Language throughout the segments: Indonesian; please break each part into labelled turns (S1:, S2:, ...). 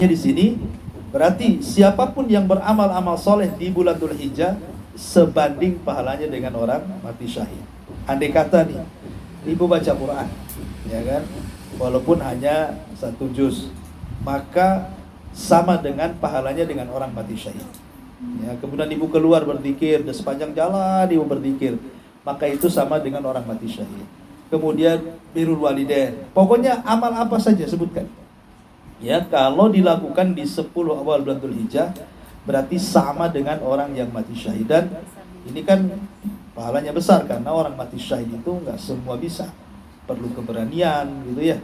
S1: Di sini berarti siapapun yang beramal-amal soleh di bulan Dzulhijjah sebanding pahalanya dengan orang mati syahid. Andai kata nih, ibu baca Quran, ya kan, walaupun hanya 1 juz, maka sama dengan pahalanya dengan orang mati syahid. Ya, kemudian ibu keluar berzikir, dan sepanjang jalan ibu berzikir, maka itu sama dengan orang mati syahid. Kemudian birrul walidain, pokoknya amal apa saja sebutkan. Ya, kalau dilakukan di 10 awal bulan Dzulhijjah berarti sama dengan orang yang mati syahid. Dan ini kan pahalanya besar karena orang mati syahid itu nggak semua bisa, perlu keberanian gitu ya.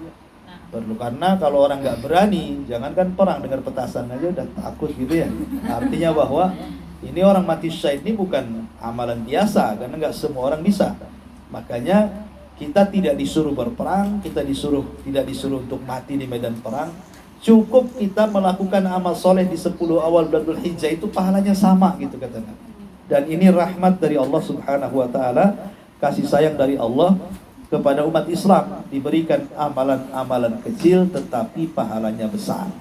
S1: Perlu, karena kalau orang nggak berani, jangankan perang, dengar petasan aja udah takut gitu ya. Artinya bahwa ini orang mati syahid ini bukan amalan biasa karena nggak semua orang bisa. Makanya kita tidak disuruh berperang, kita tidak disuruh untuk mati di medan perang. Cukup kita melakukan amal soleh di 10 awal bulan Dzulhijjah itu pahalanya sama gitu kata Nabi. Dan ini rahmat dari Allah Subhanahu wa taala, kasih sayang dari Allah kepada umat Islam, diberikan amalan-amalan kecil tetapi pahalanya besar.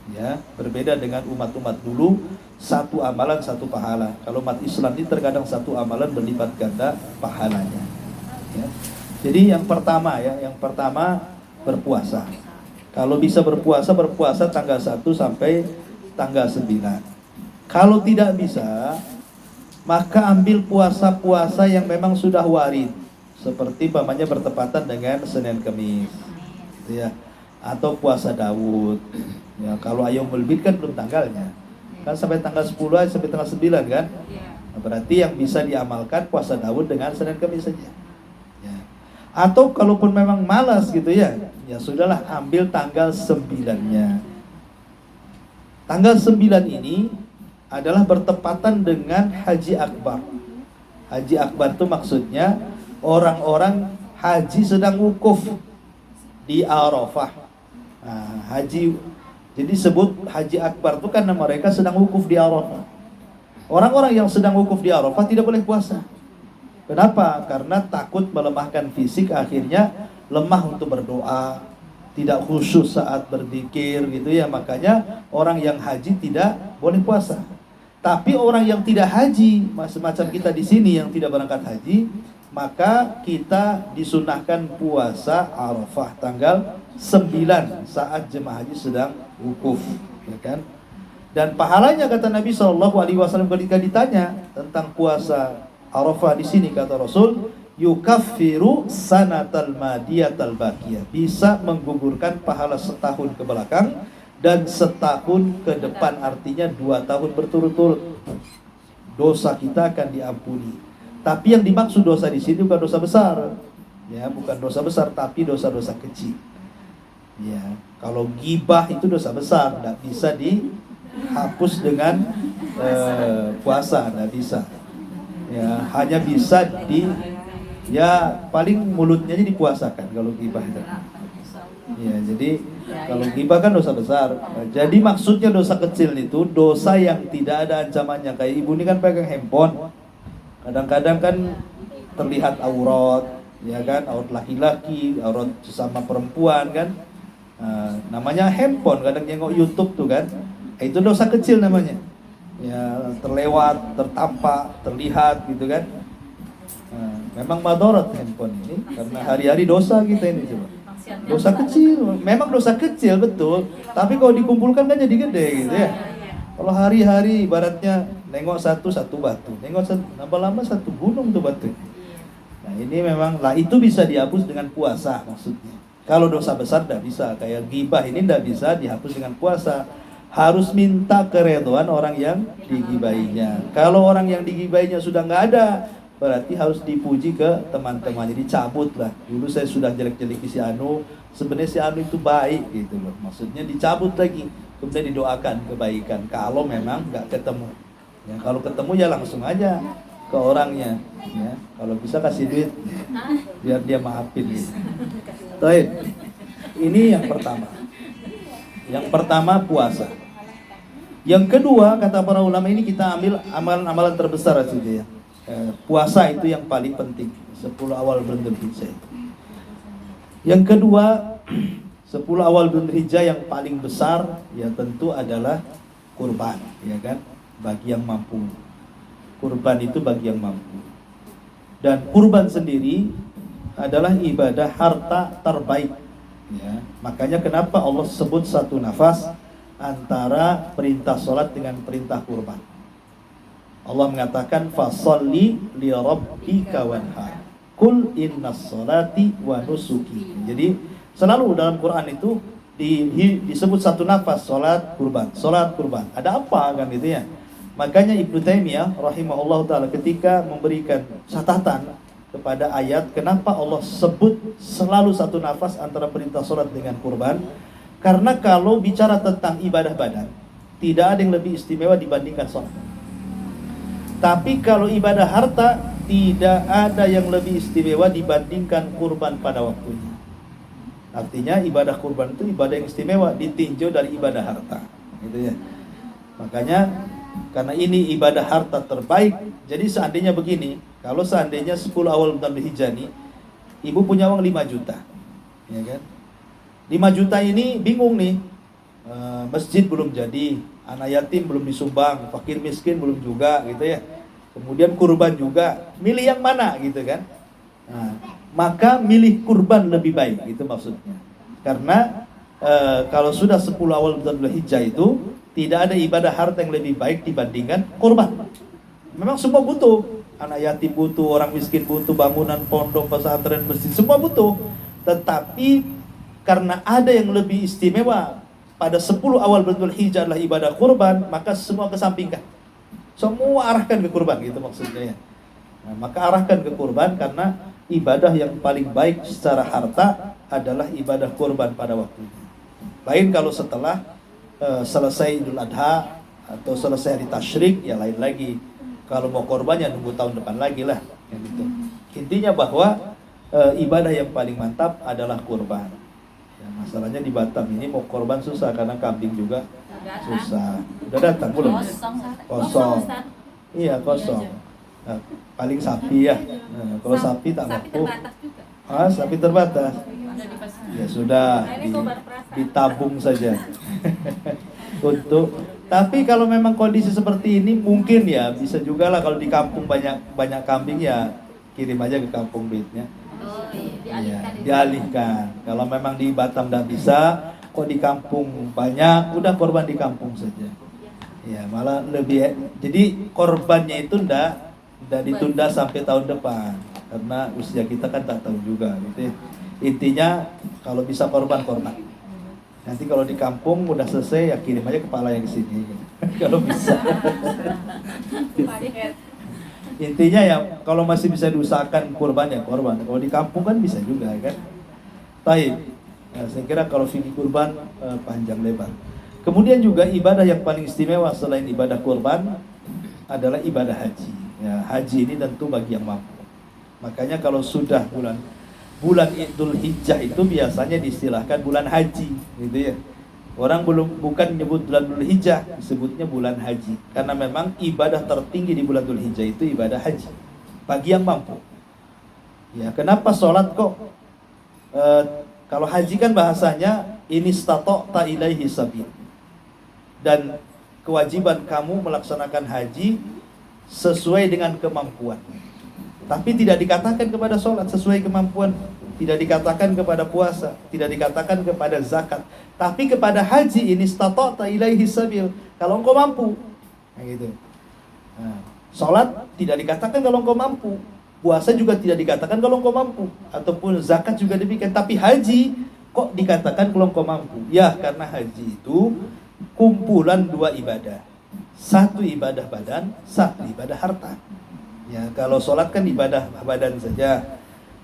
S1: Ya, berbeda dengan umat-umat dulu, satu amalan satu pahala. Kalau umat Islam ini terkadang satu amalan berlipat ganda pahalanya. Ya. Jadi yang pertama berpuasa. Kalau bisa berpuasa tanggal 1 sampai tanggal 9. Kalau tidak bisa, maka ambil puasa-puasa yang memang sudah warid. Seperti umpamanya bertepatan dengan Senin Kemis. Ya. Atau puasa Daud. Ya, kalau Ayyamul Bid kan belum tanggalnya. Kan sampai tanggal 10 sampai tanggal 9 kan? Nah, berarti yang bisa diamalkan puasa Daud dengan Senin Kemis saja. Atau kalaupun memang malas gitu ya, ya sudahlah ambil tanggal 9-nya. Tanggal 9 ini adalah bertepatan dengan Haji Akbar. Haji Akbar itu maksudnya orang-orang haji sedang wukuf di Arafah. Nah, jadi sebut Haji Akbar itu karena mereka sedang wukuf di Arafah. Orang-orang yang sedang wukuf di Arafah tidak boleh puasa. Kenapa? Karena takut melemahkan fisik, akhirnya lemah untuk berdoa, tidak khusyuk saat berzikir gitu ya. Makanya orang yang haji tidak boleh puasa. Tapi orang yang tidak haji, semacam kita di sini yang tidak berangkat haji, maka kita disunahkan puasa Arafah tanggal 9 saat jemaah haji sedang wukuf, ya kan? Dan pahalanya kata Nabi SAW ketika ditanya tentang puasa Arafah di sini kata Rasul, yukaffiru sanatal madiyatal baqiyah, bisa menggugurkan pahala setahun ke belakang dan setahun ke depan, artinya 2 tahun berturut-turut. Dosa kita akan diampuni. Tapi yang dimaksud dosa di sini bukan dosa besar. Ya, bukan dosa besar tapi dosa-dosa kecil. Ya, kalau ghibah itu dosa besar, tidak bisa dihapus dengan puasa, tidak bisa. Ya, hanya bisa paling mulutnya aja dipuasakan kalau ghibah itu. Ya, jadi kalau ghibah kan dosa besar. Jadi maksudnya dosa kecil itu dosa yang tidak ada ancamannya. Kayak ibu ini kan pegang handphone. Kadang-kadang kan terlihat aurat, ya kan, aurat laki-laki, aurat sesama perempuan kan. Namanya handphone, kadang nengok YouTube tuh kan. Itu dosa kecil namanya. Ya, terlewat, tertampak, terlihat gitu kan. Memang madarat handphone ini karena hari-hari dosa kita ini coba. Dosa kecil, memang dosa kecil betul, tapi kalau dikumpulkan kan jadi gede gitu ya. Kalau hari-hari ibaratnya nengok satu batu, nengok lama-lama satu gunung tuh batu. Nah, ini memang itu bisa dihapus dengan puasa maksudnya. Kalau dosa besar tidak bisa, kayak ghibah ini tidak bisa dihapus dengan puasa. Harus minta keridhaan orang yang digibahinya. Kalau orang yang digibahinya sudah nggak ada, berarti harus dipuji ke teman-temannya, dicabut lah. Dulu saya sudah jelek-jelek si Anu, sebenarnya si Anu itu baik gitu loh. Maksudnya dicabut lagi, kemudian didoakan kebaikan. Kalau memang nggak ketemu, ya kalau ketemu ya langsung aja ke orangnya. Ya, kalau bisa kasih duit biar dia maafin. Gitu. Baik, ini yang pertama. Yang pertama puasa. Yang kedua kata para ulama ini kita ambil amalan-amalan terbesar saja ya. Puasa itu yang paling penting 10 awal bulan Dzulhijjah itu. Yang kedua 10 awal Dzulhijjah yang paling besar ya tentu adalah kurban, ya kan? Bagi yang mampu. Kurban itu bagi yang mampu. Dan kurban sendiri adalah ibadah harta terbaik. Ya, makanya kenapa Allah sebut satu nafas antara perintah sholat dengan perintah kurban. Allah mengatakan fasolli li rabbika wanhar. Kul innas sholati wa nusuki. Jadi selalu dalam Quran itu disebut satu nafas sholat kurban. Ada apa kan itu ya? Makanya Ibnu Taimiyah rahimahullah taala ketika memberikan catatan kepada ayat kenapa Allah sebut selalu satu nafas antara perintah sholat dengan kurban, karena kalau bicara tentang ibadah badan tidak ada yang lebih istimewa dibandingkan sholat. Tapi kalau ibadah harta tidak ada yang lebih istimewa dibandingkan kurban pada waktunya. Artinya ibadah kurban itu ibadah yang istimewa, ditinjau dari ibadah harta, gitu ya. Makanya karena ini ibadah harta terbaik, jadi seandainya begini, kalau seandainya 10 awal Dzulhijjah nih, ibu punya uang 5 juta, ya kan? 5 juta ini bingung nih, masjid belum jadi, anak yatim belum disumbang, fakir miskin belum juga, gitu ya. Kemudian kurban juga, milih yang mana, gitu kan? Nah, maka milih kurban lebih baik, itu maksudnya. Karena kalau sudah 10 awal Dzulhijjah itu tidak ada ibadah harta yang lebih baik dibandingkan kurban. Memang semua butuh, anak yatim butuh, orang miskin butuh, bangunan pondok, pesantren, masjid, semua butuh. Tetapi karena ada yang lebih istimewa pada 10 awal Dzulhijjah adalah ibadah kurban, maka semua kesampingkan. Semua arahkan ke kurban, gitu maksudnya ya. Nah, maka arahkan ke kurban karena ibadah yang paling baik secara harta adalah ibadah kurban pada waktunya. Lain kalau setelah selesai Idul Adha atau selesai hari Tasyrik, ya lain lagi. Kalau mau korban ya nunggu tahun depan lagi lah, ya gitu. Intinya bahwa ibadah yang paling mantap adalah kurban. Ya, masalahnya di Batam ini mau korban susah karena kambing juga susah. Udah datang belum? Kosong. Iya kosong. Nah, paling sapi ya. Nah, kalau sapi tak mampu. Sapi terbatas. Ya sudah, ditabung saja. Tapi kalau memang kondisi seperti ini mungkin ya bisa juga lah, kalau di kampung banyak kambing ya kirim aja ke kampung Beitnya. Dialihkan. Kalau memang di Batam tidak bisa, kok di kampung banyak, udah korban di kampung saja. Ya malah lebih. Jadi korbannya itu ndak ditunda sampai tahun depan karena usia kita kan tak tahu juga, gitu. Intinya kalau bisa korban. Nanti kalau di kampung udah selesai ya kirim aja kepala yang ke sini gitu. Kalau bisa. Intinya ya kalau masih bisa diusahakan kurban ya korban. Kalau di kampung kan bisa juga kan. Baik. Nah, saya kira kalau fikih kurban panjang lebar. Kemudian juga ibadah yang paling istimewa selain ibadah kurban adalah ibadah haji. Ya, haji ini tentu bagi yang mampu. Makanya kalau sudah bulan Dzulhijjah itu biasanya diistilahkan bulan haji, gitu ya. Orang bukan menyebut bulan Dzulhijjah, disebutnya bulan haji. Karena memang ibadah tertinggi di bulan Dzulhijjah itu ibadah haji bagi yang mampu. Ya, kenapa sholat kok? Kalau haji kan bahasanya ini stata'ta ilaihi sabil. Dan kewajiban kamu melaksanakan haji sesuai dengan kemampuan. Tapi tidak dikatakan kepada sholat sesuai kemampuan, tidak dikatakan kepada puasa, tidak dikatakan kepada zakat, tapi kepada haji ini stata'ta ilaihi sabil, kalau engkau mampu. Nah, gitu. Nah, sholat tidak dikatakan kalau engkau mampu, puasa juga tidak dikatakan kalau engkau mampu, ataupun zakat juga demikian. Tapi haji kok dikatakan kalau engkau mampu? Ya karena haji itu kumpulan dua ibadah, satu ibadah badan, satu ibadah harta. Ya, kalau sholat kan ibadah badan saja,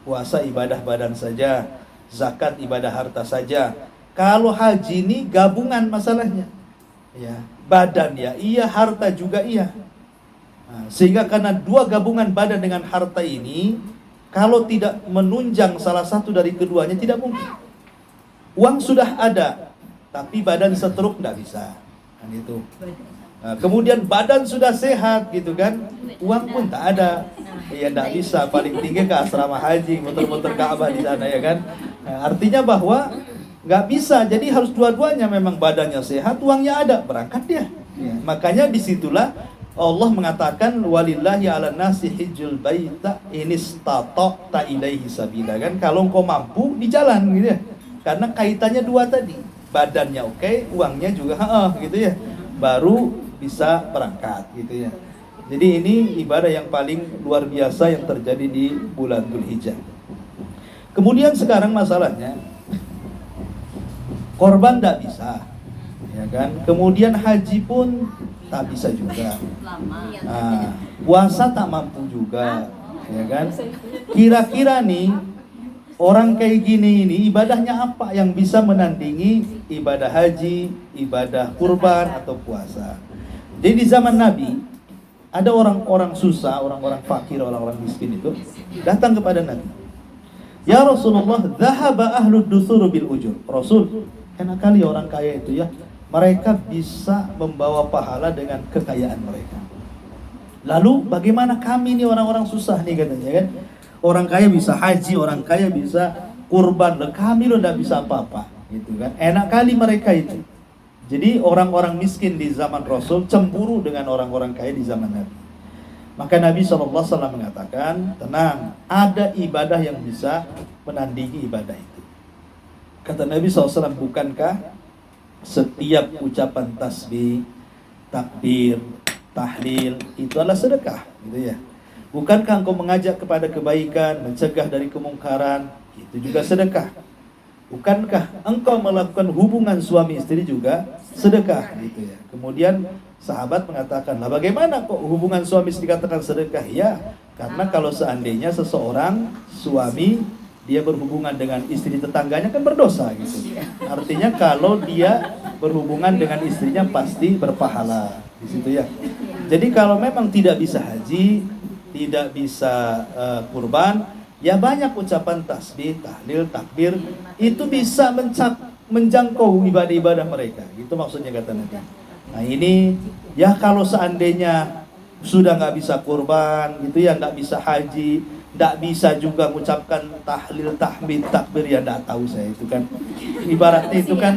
S1: puasa ibadah badan saja, zakat ibadah harta saja. Kalau haji ini gabungan masalahnya. Ya, badan ya iya, harta juga iya. Nah, sehingga karena dua gabungan badan dengan harta ini, kalau tidak menunjang salah satu dari keduanya tidak mungkin. Uang sudah ada, tapi badan setruk tidak bisa. Kan itu. Nah, kemudian badan sudah sehat gitu kan, uang pun tak ada, ya tidak bisa. Paling tinggi ke asrama haji, muter-muter Ka'bah di sana ya kan. Nah, artinya bahwa Nggak bisa, jadi harus dua-duanya. Memang badannya sehat, uangnya ada, berangkat dia. Ya, makanya disitulah Allah mengatakan walillahi ala nasi hijjul baita inistata'ta ilaihi sabila, kan kalau engkau mampu di jalan gitu ya. Karena kaitannya dua tadi, badannya oke, uangnya juga gitu ya, baru bisa berangkat gitu ya. Jadi ini ibadah yang paling luar biasa yang terjadi di bulan Dzulhijjah. Kemudian sekarang masalahnya korban tidak bisa, ya kan? Kemudian haji pun tak bisa juga. Nah, puasa tak mampu juga, ya kan? Kira-kira nih orang kayak gini ini ibadahnya apa yang bisa menandingi ibadah haji, ibadah kurban atau puasa? Jadi di zaman Nabi ada orang-orang susah, orang-orang fakir, orang-orang miskin itu datang kepada Nabi. Ya Rasulullah, dhahaba ahlud dusur bil ujur. Rasul, enak kali orang kaya itu ya, mereka bisa membawa pahala dengan kekayaan mereka. Lalu bagaimana kami nih orang-orang susah nih katanya kan? Orang kaya bisa haji, orang kaya bisa kurban, kami lo tidak bisa apa-apa, gitu kan? Enak kali mereka itu. Jadi orang-orang miskin di zaman Rasul cemburu dengan orang-orang kaya di zaman Nabi. Maka Nabi SAW mengatakan, tenang, ada ibadah yang bisa menandingi ibadah itu. Kata Nabi SAW, bukankah setiap ucapan tasbih, takbir, tahlil itu adalah sedekah, gitu ya? Bukankah engkau mengajak kepada kebaikan, mencegah dari kemungkaran, itu juga sedekah? Bukankah engkau melakukan hubungan suami istri juga sedekah, gitu ya? Kemudian sahabat mengatakan, lah bagaimana kok hubungan suami istri dikatakan sedekah? Ya, karena kalau seandainya seseorang suami dia berhubungan dengan istri tetangganya kan berdosa gitu. Artinya kalau dia berhubungan dengan istrinya pasti berpahala di situ ya. Jadi kalau memang tidak bisa haji, tidak bisa kurban, ya banyak ucapan tasbih, tahlil, takbir itu bisa menjangkau ibadah-ibadah mereka. Gitu maksudnya kata Nabi. Nah ini ya kalau seandainya sudah nggak bisa kurban gitu ya, nggak bisa haji, nggak bisa juga mengucapkan tahlil, tahmid, takbir, ya nggak tahu saya itu kan. Ibaratnya itu kan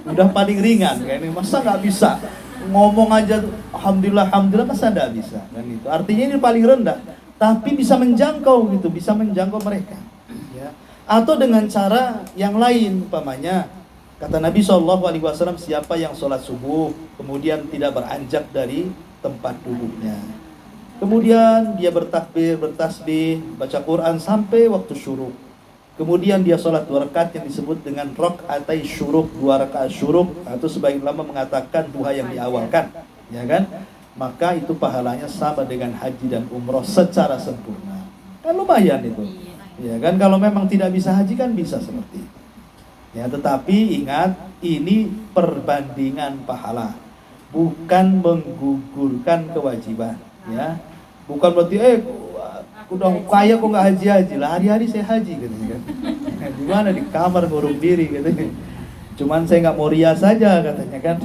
S1: udah paling ringan kan. Masa nggak bisa ngomong aja alhamdulillah, alhamdulillah, masa nggak bisa kan itu. Artinya ini paling rendah, tapi bisa menjangkau gitu, bisa menjangkau mereka. Ya. Atau dengan cara yang lain, umpamanya kata Nabi SAW, siapa yang sholat subuh kemudian tidak beranjak dari tempat duduknya, kemudian dia bertakbir, bertasbih, baca Quran sampai waktu syuruk, kemudian dia sholat 2 rakaat yang disebut dengan rakaatai syuruk, 2 rakaat syuruk, atau sebagian ulama mengatakan duha yang diawalkan, ya kan? Maka itu pahalanya sama dengan haji dan umroh secara sempurna. Kan lumayan itu, ya kan? Kalau memang tidak bisa haji kan bisa seperti itu. Ya, tetapi ingat, ini perbandingan pahala, bukan menggugurkan kewajiban. Ya, bukan berarti udah kaya kok nggak haji lah, hari-hari saya haji gitu kan. Gimana di kamar ngurung diri gitu. Cuman saya nggak mau rias saja katanya kan.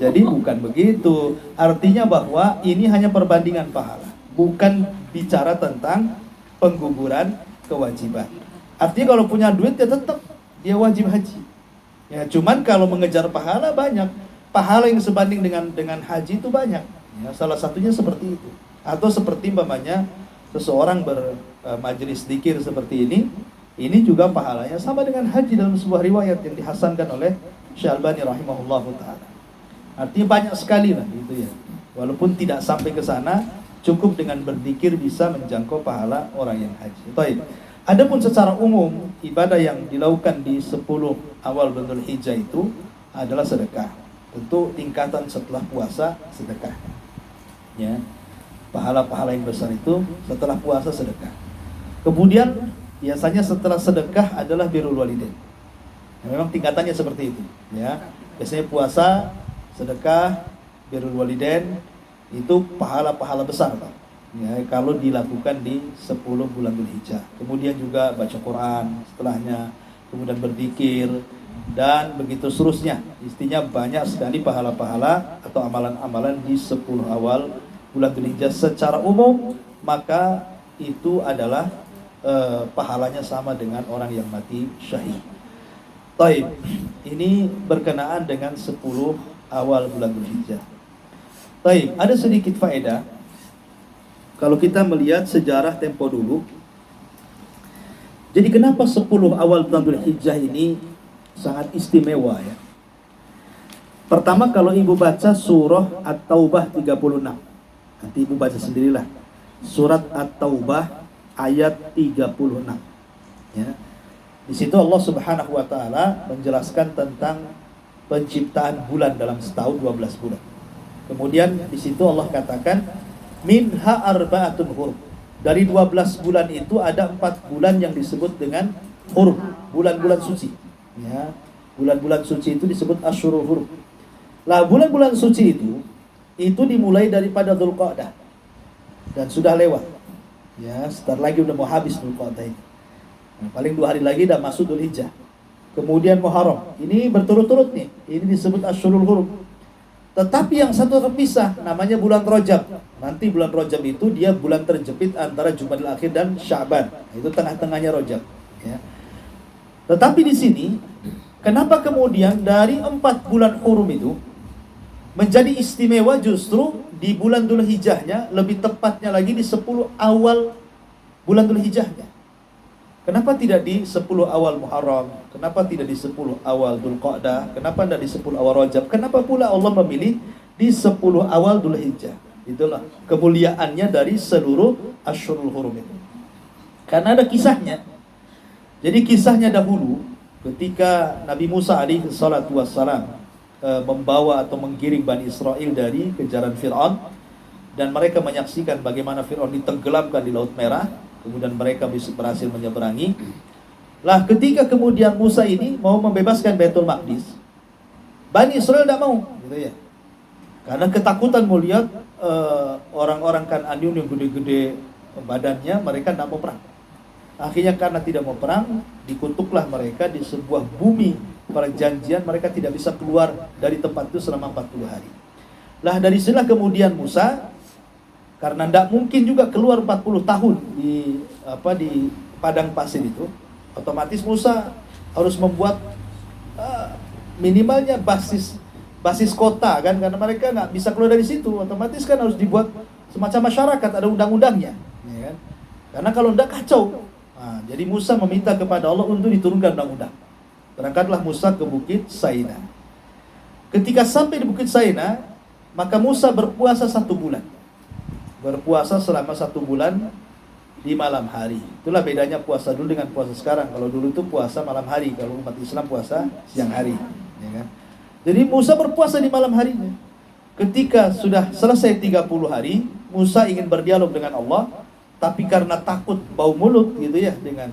S1: Jadi bukan begitu. Artinya bahwa ini hanya perbandingan pahala, bukan bicara tentang pengguguran kewajiban. Artinya kalau punya duit ya tetap dia wajib haji. Ya, cuman kalau mengejar pahala banyak, pahala yang sebanding dengan haji itu banyak. Ya, salah satunya seperti itu. Atau seperti umpamanya seseorang bermajelis dzikir seperti ini juga pahalanya sama dengan haji dalam sebuah riwayat yang dihasankan oleh Syalbani rahimahullahu taala. Artinya banyak sekali lah gitu ya. Walaupun tidak sampai ke sana, cukup dengan berzikir bisa menjangkau pahala orang yang haji. Baik. Adapun secara umum ibadah yang dilakukan di 10 awal bulan Hijjah itu adalah sedekah. Tentu tingkatan setelah puasa sedekah. Ya. Pahala-pahala yang besar itu setelah puasa sedekah. Kemudian biasanya setelah sedekah adalah birrul walidain. Ya, memang tingkatannya seperti itu, ya. Biasanya puasa, sedekah, birrul walidain itu pahala-pahala besar, Pak. Ya, kalau dilakukan di 10 bulan Dzulhijjah. Kemudian juga baca Quran setelahnya, kemudian berzikir dan begitu seterusnya. Istinya banyak sekali pahala-pahala atau amalan-amalan di 10 awal bulan Dzulhijjah secara umum, maka itu adalah pahalanya sama dengan orang yang mati syahid. Taib. Ini berkenaan dengan 10 awal bulan Dzulhijjah. Taib, ada sedikit faedah. Kalau kita melihat sejarah tempo dulu, jadi kenapa 10 awal bulan Dzulhijjah ini sangat istimewa ya. Pertama, kalau ibu baca surah At-Taubah 36. Nanti ibu baca sendirilah. Surat At-Taubah ayat 36. Ya. Di situ Allah Subhanahu wa taala menjelaskan tentang penciptaan bulan dalam setahun 12 bulan. Kemudian di situ Allah katakan minha arba'atun hurum. Dari 12 bulan itu ada 4 bulan yang disebut dengan hurum, bulan-bulan suci. Ya. Bulan-bulan suci itu disebut Asyurul Hurum. Lah bulan-bulan suci itu dimulai daripada Dzulqa'dah dan sudah lewat. Ya, sebentar lagi udah mau habis Dzulqa'dah ini. Nah, paling 2 hari lagi udah masuk Dzulhijjah. Kemudian Muharram. Ini berturut-turut nih. Ini disebut Asyurul Hurum. Tetapi yang satu terpisah namanya bulan Rajab. Nanti bulan Rajab itu dia bulan terjepit antara Jumadil Akhir dan Sya'ban. Nah, itu tengah-tengahnya Rajab, ya. Tetapi di sini kenapa kemudian dari 4 bulan hurum itu menjadi istimewa justru di bulan Dzulhijjahnya, lebih tepatnya lagi di 10 awal bulan Dzulhijjahnya. Kenapa tidak di 10 awal Muharram? Kenapa tidak di 10 awal Dzulqa'dah? Kenapa tidak di 10 awal Rajab? Kenapa pula Allah memilih di 10 awal Dzulhijjah? Itulah kemuliaannya dari seluruh Asyurul Hurum itu. Karena ada kisahnya. Jadi kisahnya dahulu ketika Nabi Musa alaihi salatu wassalam membawa atau menggiring Bani Israel dari kejaran Fir'aun, dan mereka menyaksikan bagaimana Fir'aun ditenggelamkan di Laut Merah, kemudian mereka berhasil menyeberangi. Lah ketika kemudian Musa ini mau membebaskan Baitul Maqdis, Bani Israel tidak mau, gitu ya. Karena ketakutan melihat orang-orang Kan'aniun yang gede-gede badannya, mereka tidak mau perang. Akhirnya karena tidak mau perang, dikutuklah mereka di sebuah bumi perjanjian, mereka tidak bisa keluar dari tempat itu selama 40 hari. Lah dari sinilah kemudian Musa, karena tidak mungkin juga keluar 40 tahun di padang pasir itu, otomatis Musa harus membuat minimalnya basis kota kan, karena mereka nggak bisa keluar dari situ, otomatis kan harus dibuat semacam masyarakat, ada undang-undangnya, ya kan? Karena kalau tidak kacau. Nah, jadi Musa meminta kepada Allah untuk diturunkan undang-undang. Berangkatlah Musa ke Bukit Saina. Ketika sampai di Bukit Saina, maka Musa berpuasa 1 bulan. Berpuasa selama 1 bulan di malam hari. Itulah bedanya puasa dulu dengan puasa sekarang. Kalau dulu itu puasa malam hari, kalau umat Islam puasa siang hari, ya kan? Jadi Musa berpuasa di malam harinya. Ketika sudah selesai 30 hari, Musa ingin berdialog dengan Allah, tapi karena takut bau mulut gitu ya, dengan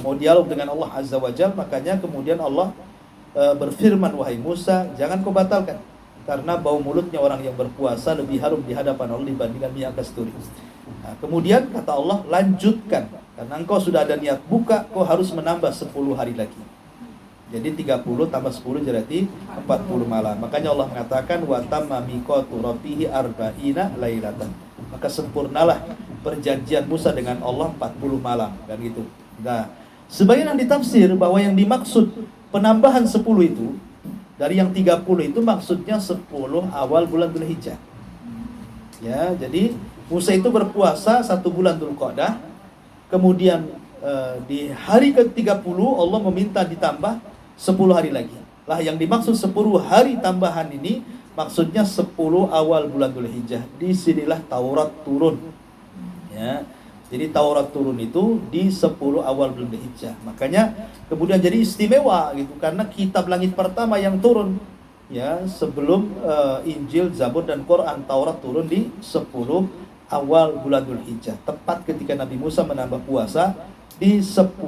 S1: mau dialog dengan Allah Azza wa Jalla, makanya kemudian Allah berfirman, wahai Musa, jangan kau batalkan, karena bau mulutnya orang yang berpuasa lebih harum di hadapan Allah dibandingkan minyak kasturi. Nah, kemudian kata Allah, lanjutkan, karena engkau sudah ada niat buka, kau harus menambah 10 hari lagi. Jadi 30 tambah 10 berarti 40 malam. Makanya Allah mengatakan wa tamma miqatu rabbih arba'ina lailatan. Maka sempurnalah perjanjian Musa dengan Allah 40 malam, kan gitu. Nah, sebagian yang ditafsir bahwa yang dimaksud penambahan 10 itu dari yang 30 itu maksudnya 10 awal bulan Dzulhijjah. Ya, jadi Musa itu berpuasa 1 bulan Dzulqa'dah. Kemudian di hari ke-30 Allah meminta ditambah 10 hari lagi. Lah yang dimaksud 10 hari tambahan ini maksudnya 10 awal bulan Dzulhijjah. Disinilah Taurat turun. Ya. Jadi Taurat turun itu di 10 awal bulan Dzulhijjah. Makanya kemudian jadi istimewa gitu, karena kitab langit pertama yang turun ya sebelum Injil, Zabur dan Quran. Taurat turun di 10 awal bulan Dzulhijjah, tepat ketika Nabi Musa menambah puasa di 10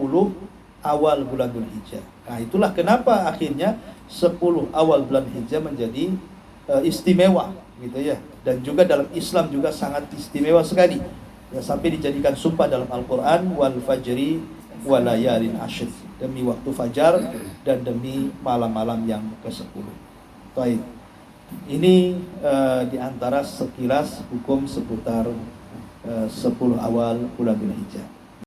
S1: awal bulan Dzulhijjah. Nah, itulah kenapa akhirnya 10 awal bulan Dzulhijjah menjadi istimewa gitu ya. Dan juga dalam Islam juga sangat istimewa sekali. Ya, sampai dijadikan sumpah dalam Al-Quran, wal fajri walayalin ashr, demi waktu fajar dan demi malam-malam yang ke-10. Baik. Ini diantara sekilas hukum seputar 10 awal bulan Dzulhijjah.